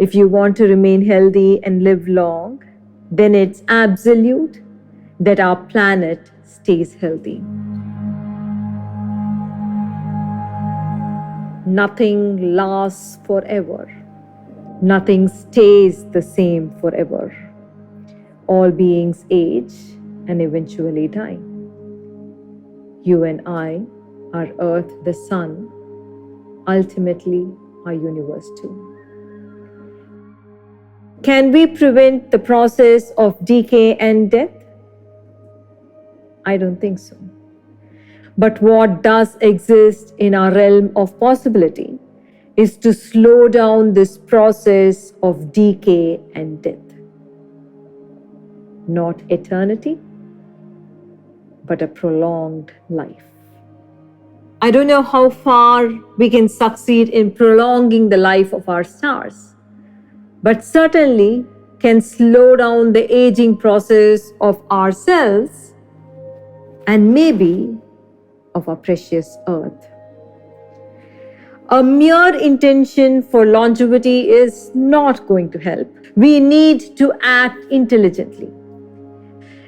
If you want to remain healthy and live long, then it's absolute that our planet stays healthy. Nothing lasts forever. Nothing stays the same forever. All beings age and eventually die. You and I, our Earth, the Sun, ultimately our universe too. Can we prevent the process of decay and death? I don't think so. But what does exist in our realm of possibility is to slow down this process of decay and death. Not eternity, but a prolonged life. I don't know how far we can succeed in prolonging the life of our stars, but certainly can slow down the aging process of ourselves and maybe of our precious Earth. A mere intention for longevity is not going to help. We need to act intelligently.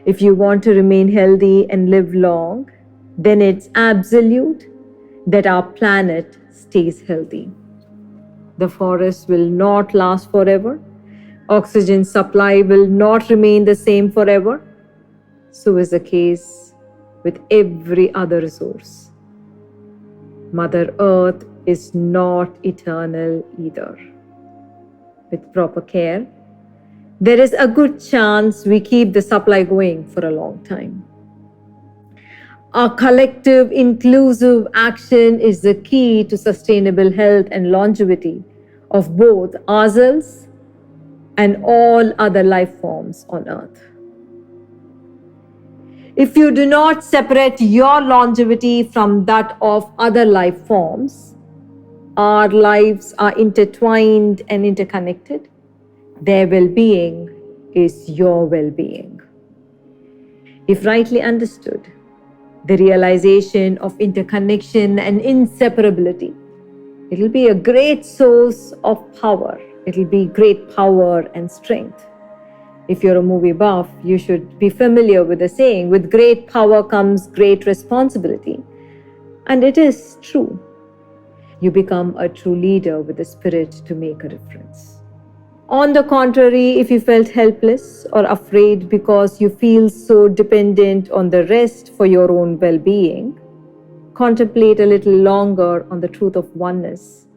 If you want to remain healthy and live long, then it's absolute that our planet stays healthy. The forest will not last forever. Oxygen supply will not remain the same forever. So is the case with every other resource. Mother Earth is not eternal either. With proper care, there is a good chance we keep the supply going for a long time. Our collective, inclusive action is the key to sustainable health and longevity of both ourselves and all other life forms on Earth. If you do not separate your longevity from that of other life forms, our lives are intertwined and interconnected. Their well-being is your well-being. If rightly understood, the realization of interconnection and inseparability, it will be a great source of power. It will be great power and strength. If you're a movie buff, you should be familiar with the saying, with great power comes great responsibility. And it is true. You become a true leader with the spirit to make a difference. On the contrary, if you felt helpless or afraid because you feel so dependent on the rest for your own well-being, contemplate a little longer on the truth of oneness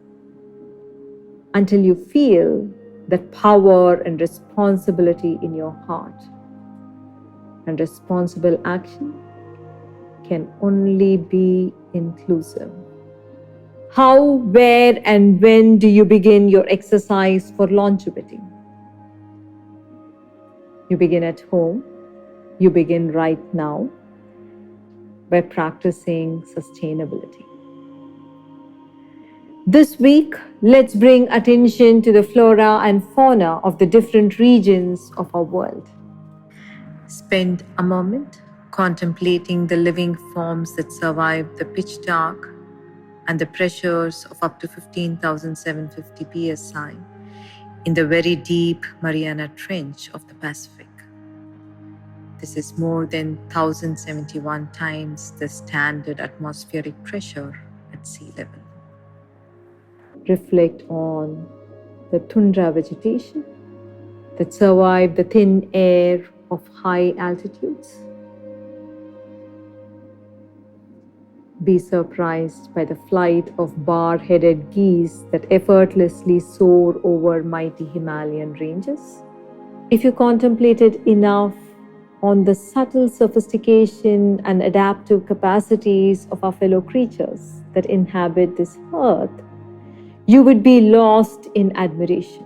until you feel that power and responsibility in your heart. And responsible action can only be inclusive. How, where, and when do you begin your exercise for longevity? You begin at home. You begin right now by practicing sustainability. This week, let's bring attention to the flora and fauna of the different regions of our world. Spend a moment contemplating the living forms that survive the pitch dark and the pressures of up to 15,750 psi in the very deep Mariana Trench of the Pacific. This is more than 1,071 times the standard atmospheric pressure at sea level. Reflect on the tundra vegetation that survive the thin air of high altitudes. Be surprised by the flight of bar-headed geese that effortlessly soar over mighty Himalayan ranges. If you contemplated enough on the subtle sophistication and adaptive capacities of our fellow creatures that inhabit this earth, you would be lost in admiration.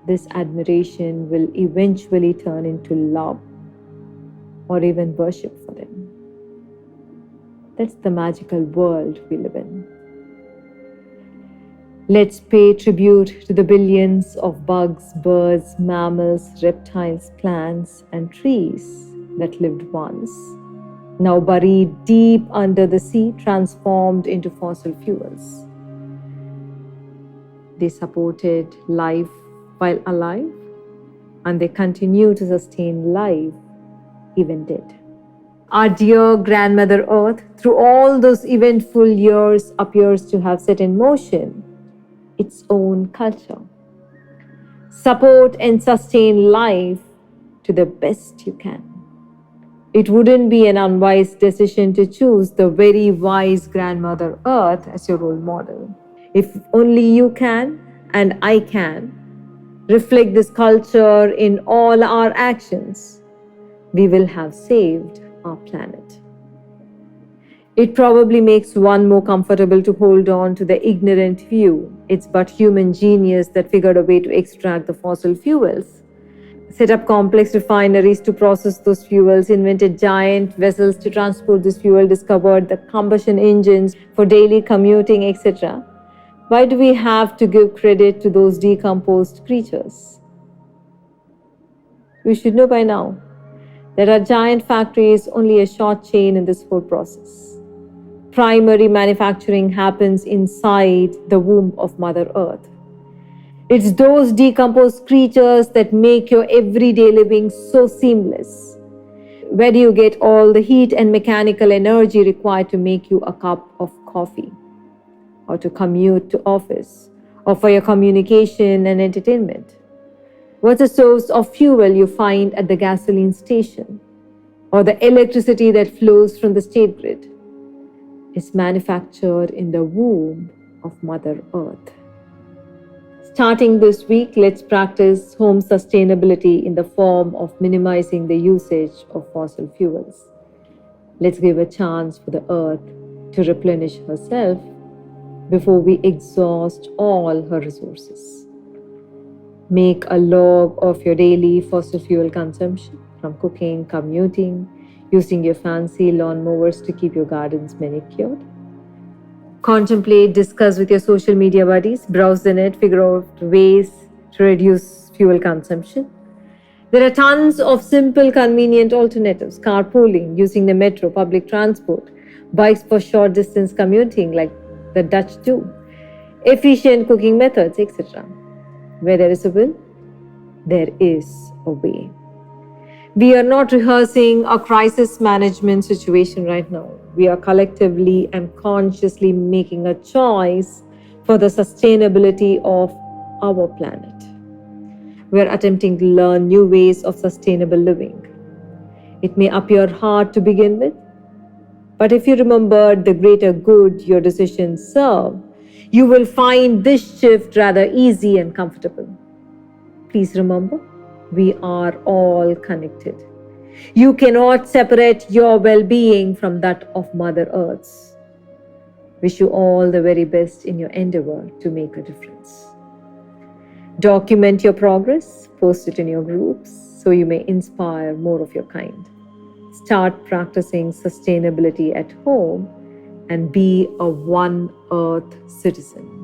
This admiration will eventually turn into love or even worship for them. That's the magical world we live in. Let's pay tribute to the billions of bugs, birds, mammals, reptiles, plants, and trees that lived once, now buried deep under the sea, transformed into fossil fuels. They supported life while alive, and they continue to sustain life even dead. Our dear grandmother Earth, through all those eventful years, appears to have set in motion its own culture. Support and sustain life to the best you can. It wouldn't be an unwise decision to choose the very wise grandmother Earth as your role model. If only you can, and I can, reflect this culture in all our actions, we will have saved our planet. It probably makes one more comfortable to hold on to the ignorant view. It's but human genius that figured a way to extract the fossil fuels, set up complex refineries to process those fuels, invented giant vessels to transport this fuel, discovered the combustion engines for daily commuting, etc. Why do we have to give credit to those decomposed creatures? We should know by now that our giant factory is only a short chain in this whole process. Primary manufacturing happens inside the womb of Mother Earth. It's those decomposed creatures that make your everyday living so seamless. Where do you get all the heat and mechanical energy required to make you a cup of coffee, or to commute to office, or for your communication and entertainment? What's the source of fuel you find at the gasoline station, or the electricity that flows from the state grid? Is manufactured in the womb of Mother Earth. Starting this week, let's practice home sustainability in the form of minimizing the usage of fossil fuels. Let's give a chance for the Earth to replenish herself before we exhaust all her resources. Make a log of your daily fossil fuel consumption, from cooking, commuting, using your fancy lawn mowers to keep your gardens manicured. Contemplate, discuss with your social media buddies, browse the net, figure out ways to reduce fuel consumption. There are tons of simple, convenient alternatives: carpooling, using the metro, public transport, bikes for short distance commuting like the Dutch do, efficient cooking methods, etc. Where there is a will, there is a way. We are not rehearsing a crisis management situation right now. We are collectively and consciously making a choice for the sustainability of our planet. We are attempting to learn new ways of sustainable living. It may appear hard to begin with, but if you remember the greater good your decisions serve, you will find this shift rather easy and comfortable. Please remember, we are all connected. You cannot separate your well-being from that of Mother Earth's. Wish you all the very best in your endeavor to make a difference. Document your progress, post it in your groups so you may inspire more of your kind. Start practicing sustainability at home and be a One Earth citizen.